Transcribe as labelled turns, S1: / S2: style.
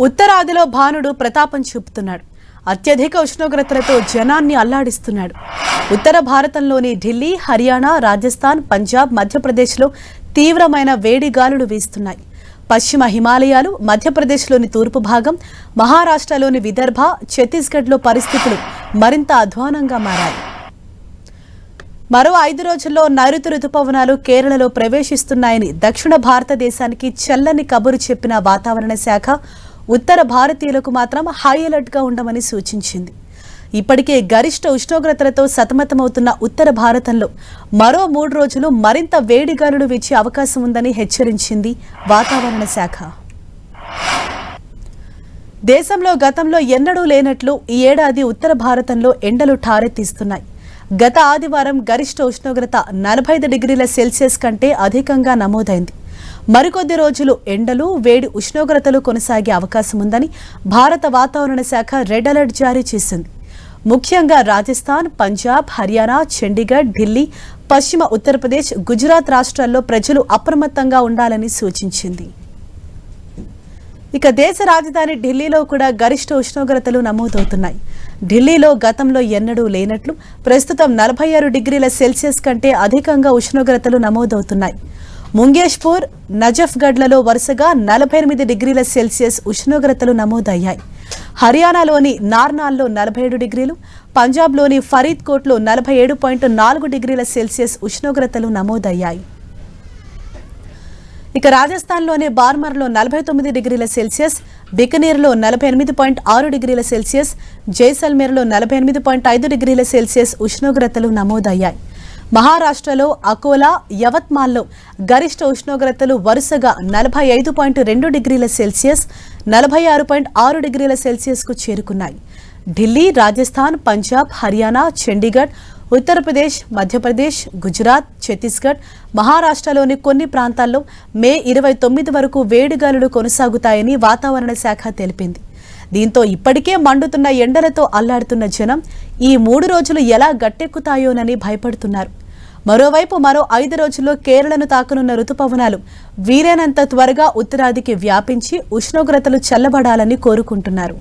S1: ఉత్తరాదిలో భానుడు ప్రతాపం చూపుతున్నాడు. అత్యధిక ఉష్ణోగ్రతలతో జనాన్ని అల్లాడిస్తున్నాడు. ఉత్తర భారతంలోని ఢిల్లీ, హర్యానా, రాజస్థాన్, పంజాబ్, మధ్యప్రదేశ్లో తీవ్రమైన వేడి గాలులు వీస్తున్నాయి. పశ్చిమ హిమాలయాలు, మధ్యప్రదేశ్లోని తూర్పు భాగం, మహారాష్ట్రలోని విదర్భ, ఛత్తీస్గఢ్లో పరిస్థితులు మరింత అధ్వానంగా మారాయి. మరో 5 రోజుల్లో నైరుతి రుతుపవనాలు కేరళలో ప్రవేశిస్తున్నాయని దక్షిణ భారతదేశానికి చల్లని కబురు చెప్పిన వాతావరణ శాఖ ఉత్తర భారతీయులకు మాత్రం హై అలర్ట్గా ఉండమని సూచించింది. ఇప్పటికే గరిష్ట ఉష్ణోగ్రతలతో సతమతమవుతున్న ఉత్తర భారతంలో మరో 3 రోజులు మరింత వేడిగాలులు వీచే అవకాశం ఉందని హెచ్చరించింది వాతావరణ శాఖ. దేశంలో గతంలో ఎన్నడూ లేనట్లు ఈ ఏడాది ఉత్తర భారతంలో ఎండలు ఠారెత్తిస్తున్నాయి. గత ఆదివారం గరిష్ట ఉష్ణోగ్రత 45 డిగ్రీల సెల్సియస్ కంటే అధికంగా నమోదైంది. మరికొద్ది రోజులు ఎండలు, వేడి ఉష్ణోగ్రతలు కొనసాగే అవకాశం ఉందని భారత వాతావరణ శాఖ రెడ్ అలర్ట్ జారీ చేసింది. ముఖ్యంగా రాజస్థాన్, పంజాబ్, హర్యానా, చండీగఢ్, ఢిల్లీ, పశ్చిమ ఉత్తరప్రదేశ్, గుజరాత్ రాష్ట్రాల్లో ప్రజలు అప్రమత్తంగా ఉండాలని సూచించింది. ఇక దేశ రాజధాని ఢిల్లీలో కూడా గరిష్ట ఉష్ణోగ్రతలు నమోదవుతున్నాయి. ఢిల్లీలో గతంలో ఎన్నడూ లేనట్లు ప్రస్తుతం 46 డిగ్రీల సెల్సియస్ కంటే అధికంగా ఉష్ణోగ్రతలు నమోదవుతున్నాయి. ముంగేష్పూర్, నజఫ్గఢ్లలో వరుసగా 48 డిగ్రీల సెల్సియస్ ఉష్ణోగ్రతలు నమోదయ్యాయి. హర్యానాలోని నార్నాల్లో 47 డిగ్రీలు, పంజాబ్లోని ఫరీద్కోట్లో 47.4 డిగ్రీల సెల్సియస్ ఉష్ణోగ్రతలు నమోదయ్యాయి. ఇక రాజస్థాన్లోని బార్మర్లో 49 డిగ్రీల సెల్సియస్, బికనీర్లో 48.6 డిగ్రీల సెల్సియస్, జైసల్మేర్లో 48.5 డిగ్రీల సెల్సియస్ ఉష్ణోగ్రతలు నమోదయ్యాయి. మహారాష్ట్రలో అకోలా, యవత్మాల్లో గరిష్ట ఉష్ణోగ్రతలు వరుసగా 45.2 డిగ్రీల సెల్సియస్, 46.6 డిగ్రీల సెల్సియస్కు చేరుకున్నాయి. ఢిల్లీ, రాజస్థాన్, పంజాబ్, హర్యానా, చండీగఢ్, ఉత్తరప్రదేశ్, మధ్యప్రదేశ్, గుజరాత్, ఛత్తీస్గఢ్, మహారాష్ట్రలోని కొన్ని ప్రాంతాల్లో మే 29 వరకు వేడిగాలులు కొనసాగుతాయని వాతావరణ శాఖ తెలిపింది. దీంతో ఇప్పటికే మండుతున్న ఎండలతో అల్లాడుతున్న జనం ఈ 3 రోజులు ఎలా గట్టెక్కుతాయోనని భయపడుతున్నారు. మరోవైపు మరో 5 రోజుల్లో కేరళను తాకనున్న రుతుపవనాలు వీలైనంత త్వరగా ఉత్తరాదికి వ్యాపించి ఉష్ణోగ్రతలు చల్లబడాలని కోరుకుంటున్నారు.